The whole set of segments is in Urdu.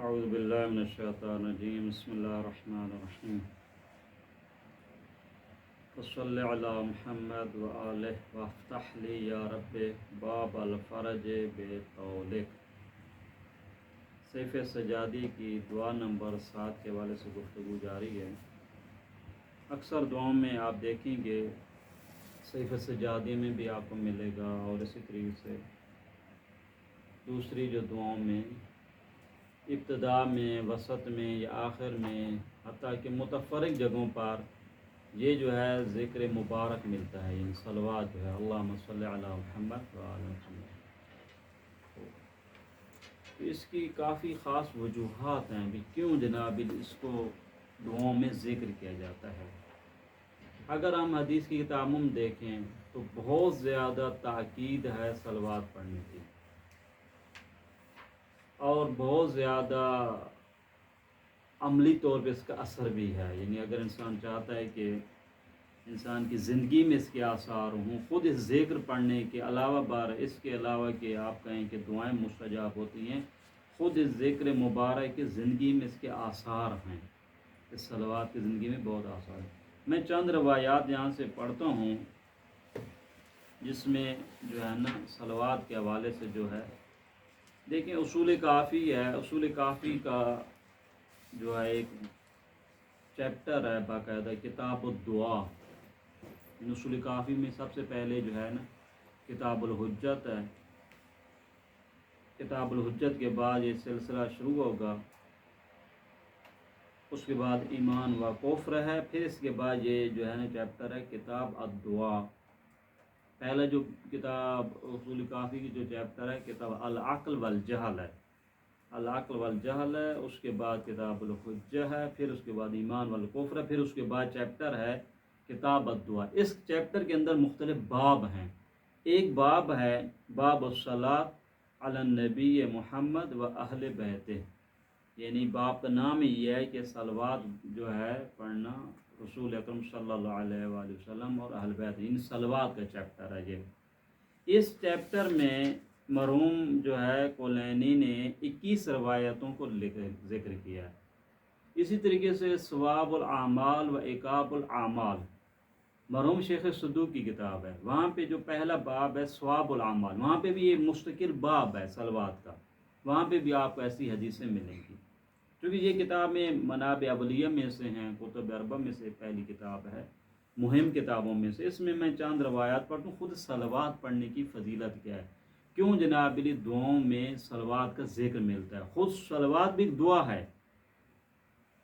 اعوذ باللہ من الشیطان الرجیم بسم اللہ الرحمن الرحیم صلی علی محمد وآلہ وافتح لی یا رب باب الفرج بطولک۔ سیف سجادی کی دعا نمبر 7 کے حوالے سے گفتگو جاری ہے۔ اکثر دعاؤں میں آپ دیکھیں گے سیف سجادی میں بھی آپ کو ملے گا، اور اسی طریقے سے دوسری جو دعاؤں میں ابتداء میں، وسط میں یا آخر میں، حتیٰ کہ متفرق جگہوں پر یہ جو ہے ذکر مبارک ملتا ہے، یعنی صلوات جو ہے اللہم صلی علی محمد وآل محمد۔ تو اس کی کافی خاص وجوہات ہیں بھی کیوں جناب اس کو دعاؤں میں ذکر کیا جاتا ہے۔ اگر ہم حدیث کی کتابوں میں دیکھیں تو بہت زیادہ تاکید ہے صلوات پڑھنے کی، اور بہت زیادہ عملی طور پہ اس کا اثر بھی ہے۔ یعنی اگر انسان چاہتا ہے کہ انسان کی زندگی میں اس کے آثار ہوں، خود اس ذکر پڑھنے کے علاوہ اس کے علاوہ کہ آپ کہیں کہ دعائیں مستجاب ہوتی ہیں، خود اس ذکر مبارک کی زندگی میں اس کے آثار ہیں، اس صلوات کی زندگی میں بہت آثار ہیں۔ میں چند روایات یہاں سے پڑھتا ہوں جس میں جو ہے نا صلوات کے حوالے سے جو ہے، دیکھیں اصول کافی ہے، اصول کافی کا جو ہے ایک چیپٹر ہے باقاعدہ کتاب الدعا۔ اصول کافی میں سب سے پہلے جو ہے نا کتاب الحجت ہے، کتاب الحجت کے بعد یہ سلسلہ شروع ہوگا، اس کے بعد ایمان و کفر ہے، پھر اس کے بعد یہ جو ہے نا چیپٹر ہے کتاب الدعا۔ پہلا جو کتاب اصول کافی کی جو چیپٹر ہے کتاب العقل والجہل ہے، العقل والجہل ہے، اس کے بعد کتاب الحجہ ہے، پھر اس کے بعد ایمان والکفر ہے، پھر اس کے بعد چیپٹر ہے کتاب الدعا۔ اس چیپٹر کے اندر مختلف باب ہیں۔ ایک باب ہے باب الصلاۃ علی النبی محمد و اہل بیتہ، یعنی باب کا نام یہ ہے کہ صلوات جو ہے پڑھنا رسول اکرم صلی اللہ علیہ وآلہ وسلم اور اہل بیت، ان صلوات کا چیپٹر ہے یہ۔ اس چیپٹر میں مرحوم جو ہے کولینی نے 21 روایتوں کو ذکر کیا ہے۔ اسی طریقے سے ثواب الاعمال و عقاب الاعمال مرحوم شیخ صدوق کی کتاب ہے، وہاں پہ جو پہلا باب ہے ثواب الاعمال، وہاں پہ بھی ایک مستقل باب ہے صلوات کا، وہاں پہ بھی آپ کو ایسی حدیثیں ملیں گی۔ کیونکہ یہ کتابیں منابع اولیہ میں سے ہیں، کتب اربع میں سے پہلی کتاب ہے، مہم کتابوں میں سے۔ اس میں چند روایات پڑھتا ہوں، خود صلوات پڑھنے کی فضیلت کیا ہے، کیوں جناب علی دعاؤں میں صلوات کا ذکر ملتا ہے۔ خود صلوات بھی ایک دعا ہے،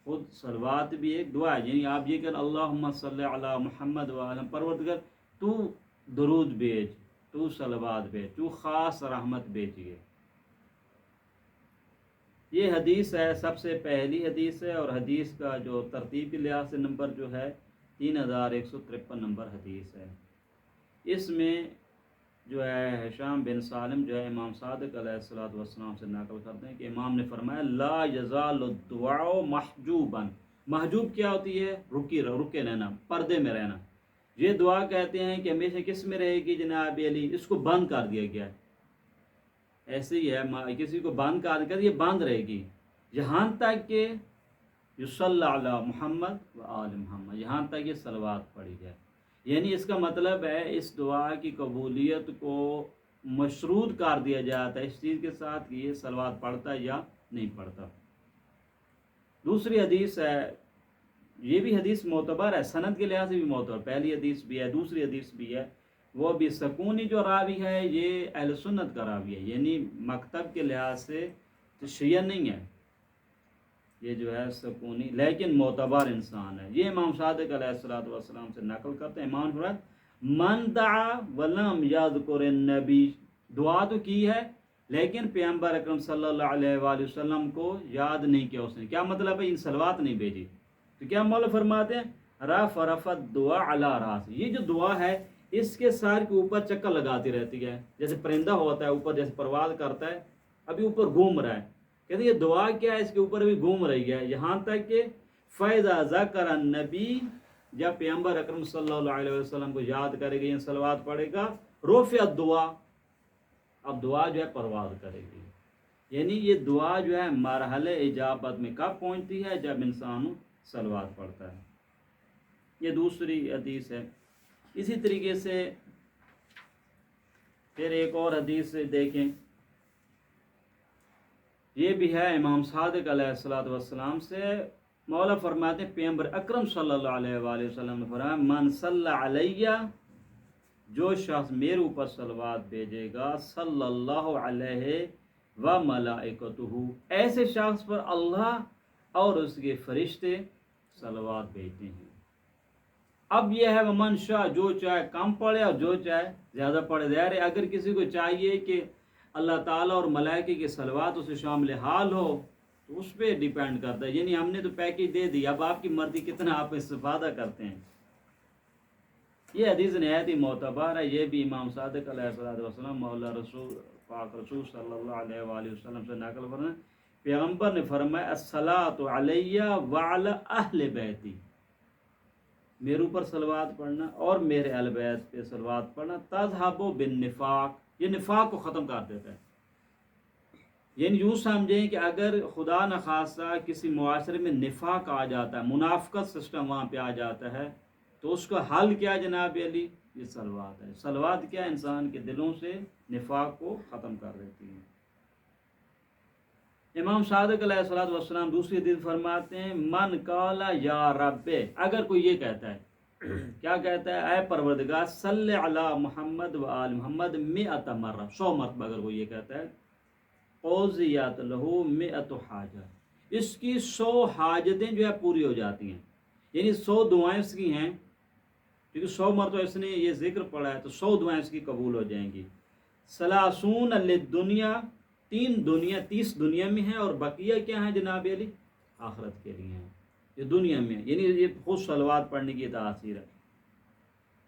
خود صلوات بھی ایک دعا ہے، یعنی آپ یہ کہ اللہم صلی علی محمد وعلی پروردگار تو درود بھیج، تو صلوات بھیج، تو خاص رحمت بھیجیے۔ یہ حدیث ہے، سب سے پہلی حدیث ہے، اور حدیث کا جو ترتیب کے لحاظ سے نمبر جو ہے 3153 نمبر حدیث ہے۔ اس میں جو ہے ہشام بن سالم جو ہے امام صادق علیہ السلام سے نقل کرتے ہیں کہ امام نے فرمایا لا یزال الدعاء محجوبا۔ محجوب کیا ہوتی ہے؟ رکے رہنا، پردے میں رہنا۔ یہ دعا کہتے ہیں کہ ہمیشہ کس میں رہے گی جناب علی؟ اس کو بند کر دیا گیا ہے، ایسے ہی ہے کسی کو بند کر یہ بند رہے گی یہاں تک کہ یصلی علی محمد و آل محمد، یہاں تک یہ صلوات پڑھی جائے۔ یعنی اس کا مطلب ہے اس دعا کی قبولیت کو مشروط کر دیا جاتا ہے اس چیز کے ساتھ کہ یہ صلوات پڑھتا یا نہیں پڑھتا۔ دوسری حدیث ہے، یہ بھی حدیث معتبر ہے، سند کے لحاظ سے بھی معتبر، پہلی حدیث بھی ہے، دوسری حدیث بھی ہے، وہ بھی سکونی جو راوی ہے یہ اہل سنت کا راوی ہے، یعنی مکتب کے لحاظ سے تو شیعہ نہیں ہے یہ جو ہے سکونی، لیکن معتبر انسان ہے۔ یہ امام صادق علیہ السلام سے نقل کرتے ہیں، امام فرماتے من دعا ولم یذکر النبی، دعا تو کی ہے لیکن پیغمبر اکرم صلی اللہ علیہ وآلہ وسلم کو یاد نہیں کیا اس نے، کیا مطلب ہے؟ ان صلوات نہیں بھیجی، تو کیا مولا فرماتے ہیں رفعت دعا علی راس، یہ جو دعا ہے اس کے سر کے اوپر چکر لگاتی رہتی ہے، جیسے پرندہ ہوتا ہے اوپر جیسے پرواز کرتا ہے، ابھی اوپر گھوم رہا ہے، کہتے ہیں یہ دعا کیا ہے؟ اس کے اوپر ابھی گھوم رہی ہے، یہاں تک کہ فَإِذَا ذَكَرَ النَّبِي، جب پیغمبر اکرم صلی اللہ علیہ وسلم کو یاد کرے گا، یہ صلوات پڑھے گا، رفعت دعا، اب دعا جو ہے پرواز کرے گی۔ یعنی یہ دعا جو ہے مرحلہ اجابت میں کب پہنچتی ہے؟ جب انسان صلوات پڑھتا ہے. یہ دوسری حدیث ہے. اسی طریقے سے پھر ایک اور حدیث دیکھیں، یہ بھی ہے امام صادق علیہ الصلوۃ والسلام سے. مولا فرماتے ہیں پیغمبر اکرم صلی اللہ علیہ وآلہ وسلم نے فرمایا من صلی علیہ، جو شخص میرے اوپر صلوات بھیجے گا، صلی اللہ علیہ و ملائکتہ، ایسے شخص پر اللہ اور اس کے فرشتے صلوات بھیجتے ہیں. اب یہ ہے ومن شاء، جو چاہے کم پڑھے اور جو چاہے زیادہ پڑھے. ظاہر ہے اگر کسی کو چاہیے کہ اللہ تعالیٰ اور ملائکے کے صلوات اسے شامل حال ہو تو اس پہ ڈیپینڈ کرتا ہے. یعنی ہم نے تو پیکیج دے دی، اب آپ کی مرضی کتنا آپ استفادہ کرتے ہیں. یہ حدیث نہایت ہی معتبر ہے. یہ بھی امام صادق علیہ الصلوۃ والسلام مولا رسول پاک رسول صلی اللہ علیہ وآلہ وسلم سے نقل فرمائے، پیغمبر نے فرمایا الصلاۃ علیہ وعلی اہل بیتی، میرے اوپر صلوات پڑھنا اور میرے اہل بیت پہ صلوات پڑھنا تذہب بالنفاق، یہ نفاق کو ختم کر دیتا ہے. یعنی یوں سمجھیں کہ اگر خدا نخواستہ کسی معاشرے میں نفاق آ جاتا ہے، منافقت سسٹم وہاں پہ آ جاتا ہے، تو اس کا حل کیا جناب علی؟ یہ صلوات ہے. صلوات کیا انسان کے دلوں سے نفاق کو ختم کر دیتی ہے. امام صادق علیہ الصلوۃ والسلام دوسری حدیث فرماتے ہیں من قال یا رب، اگر کوئی یہ کہتا ہے، کیا کہتا ہے؟ اے پروردگار صلی علی محمد و آل محمد 100 مرہ، 100 مرتبہ اگر کوئی یہ کہتا ہے، قوضیت لہو 100 حاجہ، اس کی 100 حاجتیں جو ہے پوری ہو جاتی ہیں. یعنی 100 دعائیں اس کی ہیں، کیونکہ 100 مرتبہ اس نے یہ ذکر پڑھا ہے تو 100 دعائیں اس کی قبول ہو جائیں گی. سلاسون للدنیا، 30 دنیا میں ہیں، اور بقیہ کیا ہیں جناب علی؟ آخرت کے لیے ہیں. یہ دنیا میں، یعنی یہ خود صلوات پڑھنے کی تاثیر ہے.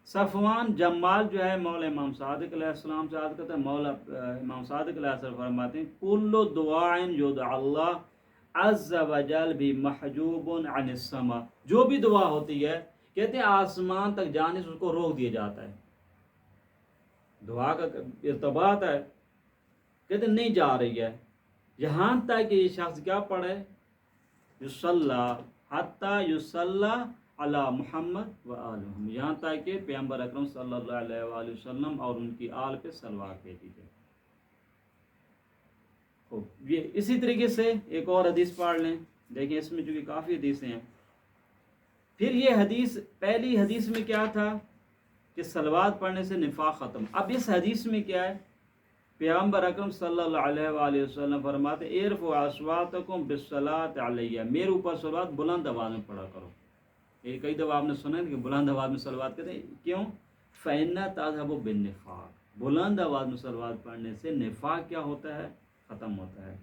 صفوان جمال جو ہے مولا امام صادق علیہ السلام سے عرض کرتا ہے، مولا امام صادق علیہ السلام فرماتے ہیں کل دعاء یدعى اللہ عز وجل بھی محجوب عن السماء، جو بھی دعا ہوتی ہے کہتے ہیں آسمان تک جانے سے اس کو روک دیا جاتا ہے. دعا کا ارتباط ہے، کہتے ہیں نہیں جا رہی ہے یہاں تک کہ یہ شخص کیا پڑھے؟ یصلی حتی یصلی علی محمد و آل محمد، یہاں تک کہ پیغمبر اکرم صلی اللہ علیہ وآلہ وسلم اور ان کی آل پہ صلوات بھیجی جائے. یہ اسی طریقے سے ایک اور حدیث پڑھ لیں، دیکھیں اس میں چونکہ کافی حدیثیں ہیں. پھر یہ حدیث، پہلی حدیث میں کیا تھا کہ صلوات پڑھنے سے نفاق ختم. اب اس حدیث میں کیا ہے؟ پیغمبر اکرم صلی اللہ علیہ وآلہ وسلم فرماتے ارفعوا اصواتکم بالصلاۃ علیہ، میرے اوپر صلوات بلند آواز میں پڑھا کرو. یہ کئی دفعہ آپ نے سنا ہے کہ بلند آواز میں صلوات کہتے ہیں، کیوں؟ فإنها تذهب بالنفاق، بلند آواز میں صلوات پڑھنے سے نفاق کیا ہوتا ہے؟ ختم ہوتا ہے.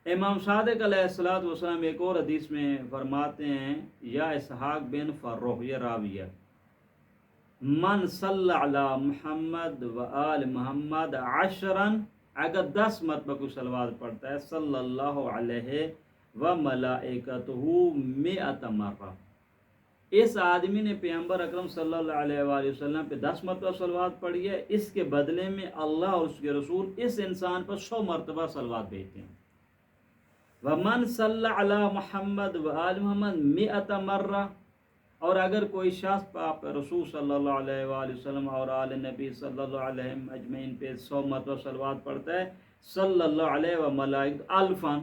امام صادق علیہ الصلوۃ والسلام ایک اور حدیث میں فرماتے ہیں یا اسحاق بن فروخ، یہ راوی ہے، من صلی علی محمد و آل محمد 10، اگر 10 مرتبہ کوئی صلوات پڑھتا ہے، صلی اللہ علیہ و ملائکتہ 100 مرہ، اس آدمی نے پیغمبر اکرم صلی اللہ علیہ وآلہ وسلم پہ 10 مرتبہ صلوات پڑھی ہے، اس کے بدلے میں اللہ اور اس کے رسول اس انسان پر 100 مرتبہ صلوات بھیجتے ہیں. ومن صلی علی محمد و آل محمد 100 مرہ، اور اگر کوئی شخص آپ رسول صلی اللہ علیہ وآلہ وسلم اور آل نبی صلی اللہ علیہ اجمعین پہ 100 مرتبہ صلوات پڑھتا ہے، صلی اللہ علیہ و ملائکۃ الفاً،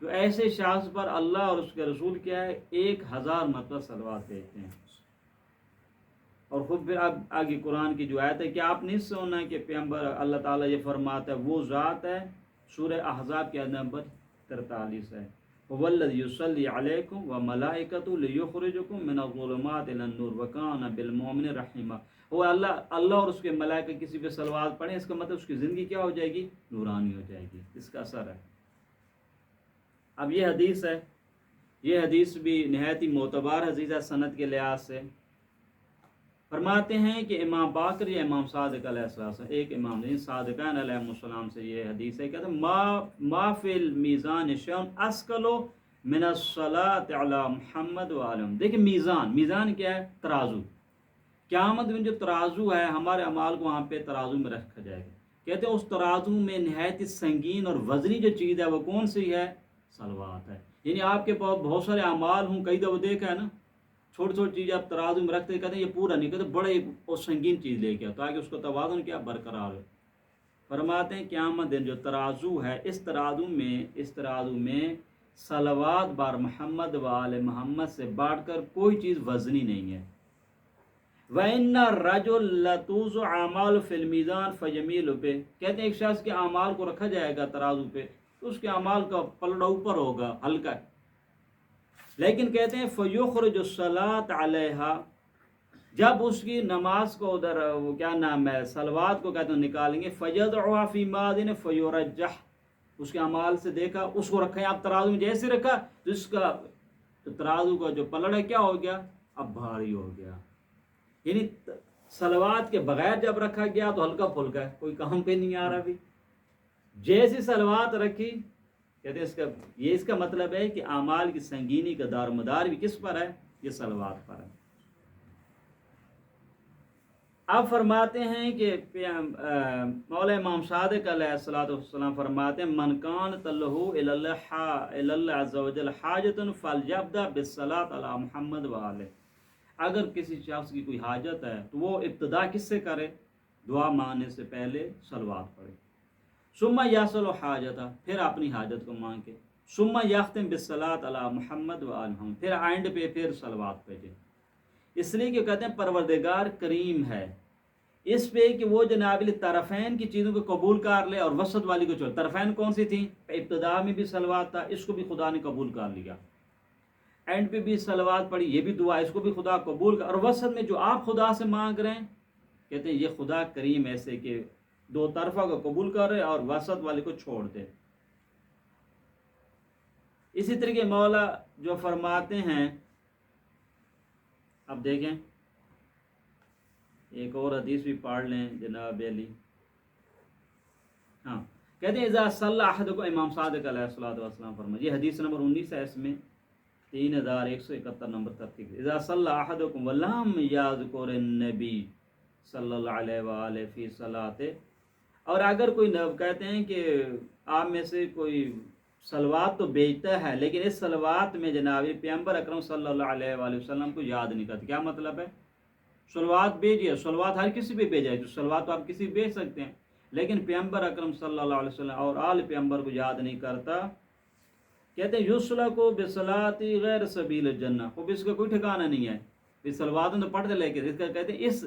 تو ایسے شخص پر اللہ اور اس کے رسول کیا ہے؟ 1000 مرتبہ صلوات بھیجتے ہیں. اور خود پھر اب آگے قرآن کی جو آیت ہے کہ آپ نہیں سننا کہ پیغمبر اللہ تعالیٰ یہ فرماتا ہے، وہ ذات ہے، سورہ احزاب کے نمبر 43 ہے، وَالَّذِي يُصَلِّي عَلَيْكُمْ وَمَلَائِكَتُهُ لِيُخْرِجَكُم مِّنَ الظُّلُمَاتِ إِلَى النُّورِ وَكَانَ بِالْمُؤْمِنِينَ رَحِيمًا. وہ اللہ اور اس کے ملائکہ کسی پہ صلوات پڑھیں، اس کا مطلب اس کی زندگی کیا ہو جائے گی؟ نورانی ہو جائے گی، اس کا اثر ہے. اب یہ حدیث ہے، یہ حدیث بھی نہایت ہی معتبر حدیث ہے سند کے لحاظ سے. فرماتے ہیں کہ امام باقر یا امام صادق علیہ السلام، ایک امام نہیں، صادقین علیہ السلام سے یہ حدیث ہے، کہتے ہیں ما فی المیزان شیء اثقل من الصلاۃ علی محمد و آل محمد. دیکھیں میزان کیا ہے؟ ترازو. قیامت میں جو ترازو ہے ہمارے اعمال کو وہاں پہ ترازو میں رکھا جائے گا. کہتے ہیں اس ترازو میں نہایت سنگین اور وزنی جو چیز ہے وہ کون سی ہے؟ صلوات ہے. یعنی آپ کے پاس بہت سارے اعمال ہوں، کئی دفعہ دیکھا ہے نا، چھوٹی چھوٹی چیز آپ ترازو میں رکھتے کہتے ہیں یہ پورا نہیں، کہتے بڑے اور سنگین چیز لے کے تاکہ اس کو توازن کیا برقرار ہو. فرماتے ہیں قیامت دن جو ترازو ہے، اس ترازو میں صلوات بار محمد و آل محمد سے بانٹ کر کوئی چیز وزنی نہیں ہے. وَإِنَّ الرَّجُلَ لَتُوزُعُ أَعْمَالُهُ فِي الْمِيزَانِ فَيَمِيلُ بِهِ. کہتے ہیں ایک شخص کے اعمال کو رکھا جائے گا ترازو پہ تو اس کے اعمال کا پلڑا اوپر ہوگا، ہلکا ہے. لیکن کہتے ہیں فَيُخْرِجُ الصَّلَاةَ عَلَيْهَا، جب اس کی نماز کو ادھر وہ کیا نام ہے صلوات کو کہتے ہیں نکالیں گے، فَيَضْعُهَا فِي مَازِنٍ فَيُرَجَّحُ، اس کے اعمال سے دیکھا اس کو رکھا ہے آپ ترازو میں جیسے رکھا تو اس کا ترازو کا جو پلڑا کیا ہو گیا؟ اب بھاری ہو گیا. یعنی صلوات کے بغیر جب رکھا گیا تو ہلکا پھلکا ہے، کوئی کام پہ نہیں آ رہا بھی. جیسی صلوات رکھی کہتے ہیں اس کا مطلب ہے کہ اعمال کی سنگینی کا دار مدار بھی کس پر ہے؟ یہ صلوات پر ہے. اب فرماتے ہیں کہ مولا امام صادق علیہ السلام فرماتے ہیں من کانت لہ الی اللہ عز وجل حاجۃ فلیبدأ بالصلاۃ علی محمد و آلہ. اگر کسی شخص کی کوئی حاجت ہے تو وہ ابتدا کس سے کرے؟ دعا مانگنے سے پہلے صلوات پڑھے. ثم یصل حاجتہ، پھر اپنی حاجت کو مانگے. ثم یختم بالصلاۃ علی محمد و آل محمد، پھر اینڈ پہ پھر صلوات بھیجے. اس لیے کہ کہتے ہیں پروردگار کریم ہے اس پہ کہ وہ جناب طرفین کی چیزوں کو قبول کر لے اور وسط والی کو چھوڑ. طرفین کون سی تھیں؟ ابتدا میں بھی صلوات تھا، اس کو بھی خدا نے قبول کر لیا. اینڈ پہ بھی صلوات پڑھی، یہ بھی دعا، اس کو بھی خدا قبول کر. اور وسط میں جو آپ خدا سے مانگ رہے ہیں کہتے ہیں یہ خدا کریم ایسے کہ دو طرفہ کو قبول کر رہے اور وسط والے کو چھوڑ دے. اسی طریقے مولا جو فرماتے ہیں، اب دیکھیں ایک اور حدیث بھی پڑھ لیں جناب علی. ہاں کہتے ہیں اذا صلی احدکم، امام صادق علیہ السلام فرمائے، یہ حدیث نمبر 19 ہے، اس میں 3171 نمبر ترتیب. اذا صلی احدکم ولم یذکر النبی صلی اللہ علیہ وآلہ فی صلاۃ، اور اگر کوئی کہتے ہیں کہ آپ میں سے کوئی صلوات تو بیچتا ہے لیکن اس صلوات میں جناب پیغمبر اکرم صلی اللہ علیہ وآلہ وسلم کو یاد نہیں کرتا. کیا مطلب ہے؟ صلوات بھیجیے، صلوات ہر کسی پہ بھیجا ہے، جو صلوات تو آپ کسی بھیج سکتے ہیں، لیکن پیغمبر اکرم صلی اللہ علیہ وسلم اور آل پیغمبر کو یاد نہیں کرتا. کہتے ہیں یسلک بصلاۃ غیر سبیل الجنہ، وہ اس کا کوئی ٹھکانہ نہیں ہے. اس صلوات تو پڑھتے لے کے اس کا کہتے ہیں اس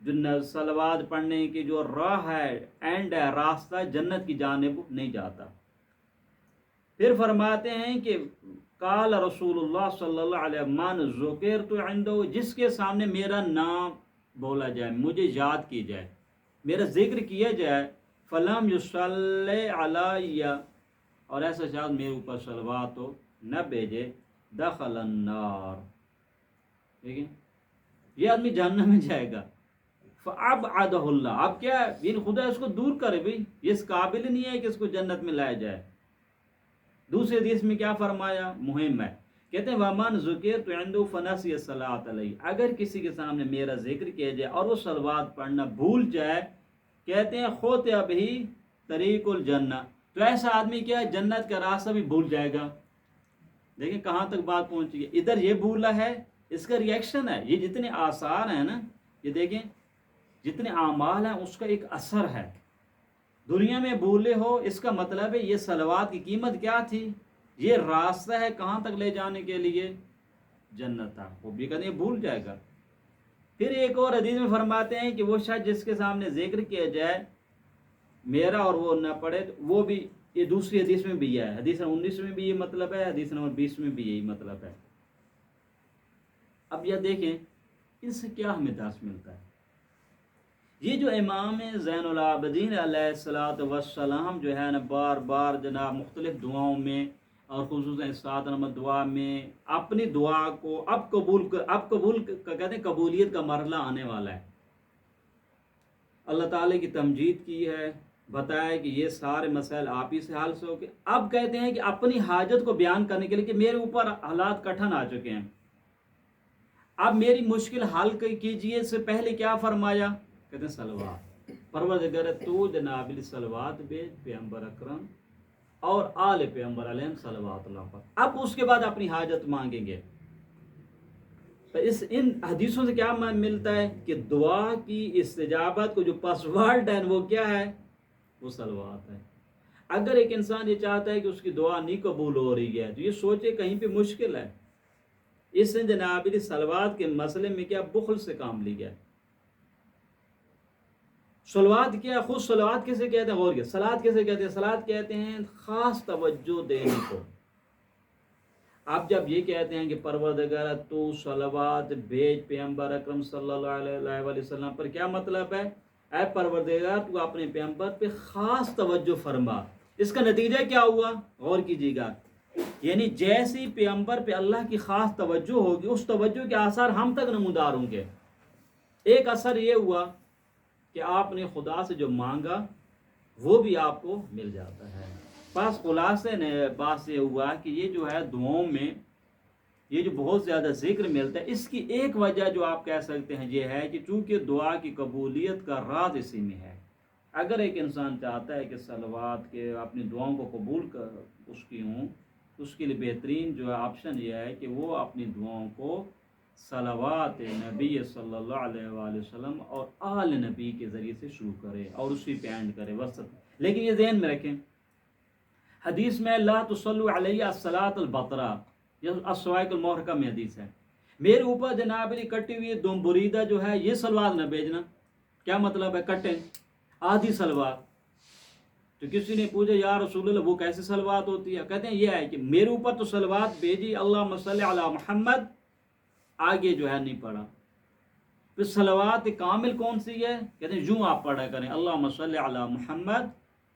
جو صلوات پڑھنے کی جو راہ ہے، اینڈ ہے، راستہ جنت کی جانب نہیں جاتا. پھر فرماتے ہیں کہ قال رسول اللہ صلی اللہ علیہ وسلم من ذکرت عنده، جس کے سامنے میرا نام بولا جائے، مجھے یاد کی جائے، میرا ذکر کیا جائے، فلم یصلی علی، اور ایسا شخص میرے اوپر صلوات تو نہ بھیجے، دخل النار، ٹھیک ہے، یہ آدمی جہنم میں جائے گا. فابعدہ اللہ، اب کیا ہے خدا اس کو دور کرے، بھائی یہ اس قابل نہیں ہے کہ اس کو جنت میں لایا جائے. دوسرے حدیث میں کیا فرمایا؟ مہم ہے، کہتے ہیں وَمَنْ ذُكِرْتُ عِنْدُهُ فَنَسِيَ الصَّلَاةَ عَلَيْهِ، اگر کسی کے سامنے میرا ذکر کیا جائے اور وہ صلوات پڑھنا بھول جائے، کہتے ہیں خُطِئَ بِهِ طَرِيقُ الْجَنَّةِ، تو ایسا آدمی کیا ہے جنت کا راستہ بھی بھول جائے گا. دیکھیں کہاں تک بات پہنچی ہے، ادھر یہ بھولا ہے، اس کا ریئیکشن ہے. یہ جتنے آثار ہیں نا، یہ دیکھیں جتنے اعمال ہیں اس کا ایک اثر ہے. دنیا میں بھولے ہو، اس کا مطلب ہے یہ صلوات کی قیمت کیا تھی، یہ راستہ ہے کہاں تک لے جانے کے لیے؟ جنت تک. وہ بھی کہتے ہیں بھول جائے گا. پھر ایک اور حدیث میں فرماتے ہیں کہ وہ شخص جس کے سامنے ذکر کیا جائے میرا اور وہ نہ پڑھے، وہ بھی، یہ دوسری حدیث میں بھی ہے، حدیث نمبر 19 میں بھی یہ مطلب ہے، حدیث نمبر 20 میں بھی یہی مطلب ہے. اب یہ دیکھیں اس سے کیا ہمیں درس ملتا ہے. یہ جو امام زین العابدین علیہ السلام جو ہے نا بار بار جناب مختلف دعاؤں میں اور خصوصاً 7 نمبر دعا میں اپنی دعا کو اب قبول کہتے ہیں قبولیت کا مرحلہ آنے والا ہے. اللہ تعالیٰ کی تمجید کی ہے، بتایا کہ یہ سارے مسائل آپ ہی سے حل سے ہو کے، اب کہتے ہیں کہ اپنی حاجت کو بیان کرنے کے لیے کہ میرے اوپر حالات کٹھن آ چکے ہیں، اب میری مشکل حل کیجیے. سے پہلے کیا فرمایا؟ کہتے ہیں صلوات. پروردگار تو جناب صلوات بھیج پیغمبر اکرم اور آل پیغمبر علیہ صلوات اللہ پر. اب اس کے بعد اپنی حاجت مانگیں گے. ان حدیثوں سے کیا ملتا ہے کہ دعا کی استجابت کو جو پاسورڈ ہے وہ کیا ہے؟ وہ صلوات ہے. اگر ایک انسان یہ چاہتا ہے کہ اس کی دعا نہیں قبول ہو رہی ہے تو یہ سوچے کہیں پہ مشکل ہے. اس نے جناب صلوات کے مسئلے میں کیا بخل سے کام لیا ہے. صلوات کیا خود صلوات کیسے کہتے ہیں؟ غور کیا صلوات کیسے کہتے ہیں؟ صلوات کہتے ہیں خاص توجہ دینے کو. آپ جب یہ کہتے ہیں کہ پروردگار تو صلوات بھیج پیغمبر اکرم صلی اللہ علیہ وسلم پر، کیا مطلب ہے؟ اے پروردگار تو اپنے پیغمبر پہ خاص توجہ فرما. اس کا نتیجہ کیا ہوا؟ غور کیجیے گا. یعنی جیسی پیغمبر پہ اللہ کی خاص توجہ ہوگی اس توجہ کے آثار ہم تک نمودار ہوں گے. ایک اثر یہ ہوا کہ آپ نے خدا سے جو مانگا وہ بھی آپ کو مل جاتا ہے. بس خلاصے نے بات یہ ہوا کہ یہ جو ہے دعاؤں میں یہ جو بہت زیادہ ذکر ملتا ہے، اس کی ایک وجہ جو آپ کہہ سکتے ہیں یہ ہے کہ چونکہ دعا کی قبولیت کا راز اسی میں ہے. اگر ایک انسان چاہتا ہے کہ صلوات کے اپنی دعاؤں کو قبول کر اس کی ہوں، اس کے لیے بہترین جو ہے آپشن یہ ہے کہ وہ اپنی دعاؤں کو صلوات نبی صلی اللہ علیہ وآلہ وسلم اور آل نبی کے ذریعے سے شروع کرے اور اسی پہ اینڈ کرے وسط. لیکن یہ ذہن میں رکھیں، حدیث میں لا تصلوا علیہ الصلاۃ البطرہ، یہ الصواعق المحرقہ میں حدیث ہے، میرے اوپر جناب علی کٹی ہوئی دم بریدہ جو ہے یہ صلوات نہ بھیجنا. کیا مطلب ہے؟ کٹیں آدھی صلوات. تو کسی نے پوچھا یا رسول اللہ وہ کیسے صلوات ہوتی ہے؟ کہتے ہیں یہ ہے کہ میرے اوپر تو صلوات بھیجی اللہم صلی علی محمد، آگے جو ہے نہیں پڑھا. پھر صلوات کامل کون سی ہے؟ کہتے ہیں یوں آپ پڑھا کریں اللہم صلی علی محمد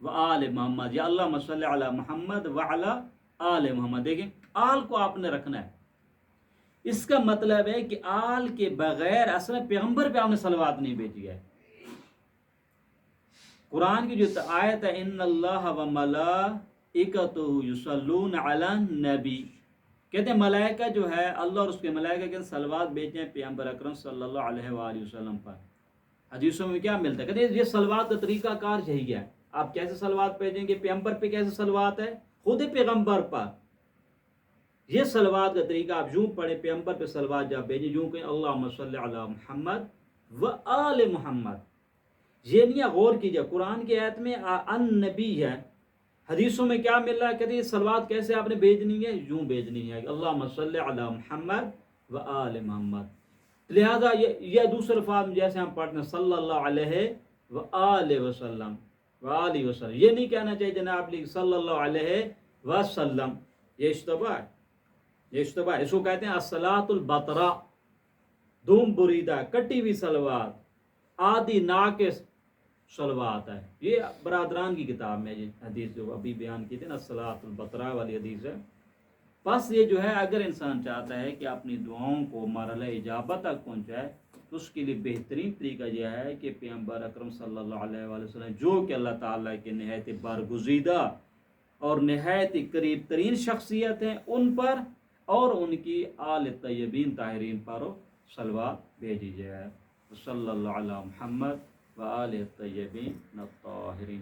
و آل محمد، یا اللہم صلی علی محمد و علی آل محمد. دیکھیں آل کو آپ نے رکھنا ہے. اس کا مطلب ہے کہ آل کے بغیر اصل پیغمبر پہ آپ نے صلوات نہیں بھیجی ہے. قرآن کی جو آیت ہے ان اللہ و ملائکتہ یصلون علی النبی، کہتے ہیں ملائکہ جو ہے اللہ اور اس کے ملائکہ کے صلوات بھیجتے ہیں پیغمبر اکرم صلی اللہ علیہ وآلہ وسلم پر. حدیثوں میں کیا ملتا ہے؟ کہتے ہیں یہ صلوات کا طریقہ کار یہی ہے. آپ کیسے صلوات بھیجیں گے؟ پیغمبر پہ کیسے صلوات ہے؟ خود پیغمبر پر. یہ صلوات کا طریقہ آپ یوں پڑھیں، پیغمبر پہ صلوات جب بھیجیں یوں کہیں اللہم صلی علی محمد و آل محمد. یہ نہیں ہے. غور کیجئے قرآن کی آیت میں ان نبی ہے، حدیثوں میں کیا مل رہا ہے؟ کہتے ہیں صلوات کیسے آپ نے بھیجنی ہے؟ یوں بھیجنی ہے اللہم صلی علی محمد و آل محمد. لہذا یہ دوسرے الفاظ جیسے ہم پڑھتے ہیں صلی اللہ علیہ و آلہ وسلم و آلہ وسلم، یہ نہیں کہنا چاہیے جناب صلی اللہ علیہ وسلم. یہ اشتباہ ہے، یہ اشتباہ ہے. اس کو کہتے ہیں الصلاۃ البطرہ، دوم بریدہ، کٹی ہوئی صلوات، آدھی ناقص صلوات ہے. یہ برادران کی کتاب میں یہ حدیث جو ابھی بیان کی تھی نا الصلاۃ البطرہ والی حدیث ہے. بس یہ جو ہے اگر انسان چاہتا ہے کہ اپنی دعاؤں کو مرحلہ اجابت تک پہنچائے تو اس کے لیے بہترین طریقہ یہ ہے کہ پیغمبر اکرم صلی اللہ علیہ وآلہ وسلم جو کہ اللہ تعالیٰ کے نہایت برگزیدہ اور نہایت قریب ترین شخصیت ہیں ان پر اور ان کی آل طیبین طاہرین پر صلوات بھیجی جائے. صلی اللہ علی محمد و آل طیبین الطاہرین.